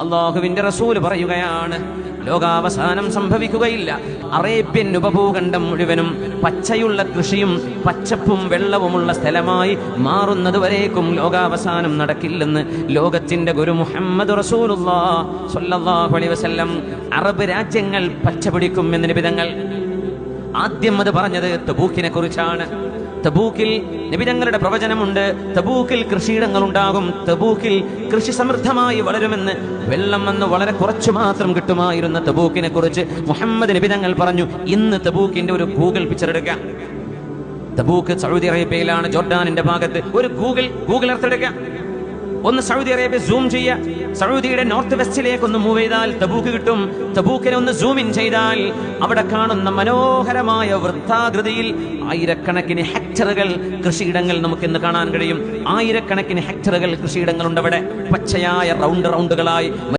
അല്ലാഹുവിന്റെ റസൂൽ പറയുകയാണ്, ലോകാവസാനം സംഭവിക്കുകയില്ല. അറേബ്യൻ ഉപഭൂഖണ്ഡം മുഴുവനും പച്ചയുള്ള കൃഷിയും പച്ചപ്പും വെള്ളവുമുള്ള സ്ഥലമായി മാറുന്നതുവരേക്കും ലോകാവസാനം നടക്കില്ലെന്ന് ലോകത്തിന്റെ ഗുരു മുഹമ്മദ് റസൂലുള്ളാഹി സ്വല്ലല്ലാഹു അലൈഹി വസല്ലം. അറബ് രാജ്യങ്ങൾ പച്ചപിടിക്കും എന്ന് നിബിതങ്ങൾ ആദ്യം അത് പറഞ്ഞത് തബൂക്കിനെ കുറിച്ചാണ്. തബൂക്കിൽ നബിതങ്ങളുടെ പ്രവചനമുണ്ട്. തബൂക്കിൽ കൃഷിയിടങ്ങൾ ഉണ്ടാകും, തബൂക്കിൽ കൃഷി സമൃദ്ധമായി വളരുമെന്ന്. വെള്ളം വന്ന് വളരെ കുറച്ചു മാത്രം കിട്ടുമായിരുന്ന തബൂക്കിനെ കുറിച്ച് മുഹമ്മദ് നബിതങ്ങൾ പറഞ്ഞു. ഇന്ന് തബൂക്കിന്റെ ഒരു ഗൂഗിൾ പിക്ചർ എടുക്കുക. തബൂക്ക് സൗദി അറേബ്യയിലാണ്, ജോർഡാനിന്റെ ഭാഗത്ത്. ഒരു ഗൂഗിൾ എർത്ത് എടുക്കുക, ഒന്ന് സൗദി അറേബ്യ സൂം ചെയ്യുക. സൗദിയുടെ നോർത്ത് വെസ്റ്റിലേക്ക് ഒന്ന് മൂവ് ചെയ്താൽ തബൂക്ക് കിട്ടും. തബൂക്കിനെ ഒന്ന് സൂം ഇൻ ചെയ്താൽ അവിടെ കാണുന്ന മനോഹരമായ വൃത്താകൃതിയിൽ ആയിരക്കണക്കിന് ഹെക്ടറുകൾ കൃഷിയിടങ്ങൾ നമുക്കിന്ന് കാണാൻ കഴിയും. ആയിരക്കണക്കിന് ഹെക്ടറുകൾ കൃഷിയിടങ്ങളുണ്ട് അവിടെ, പച്ചയായ റൗണ്ടുകളായി.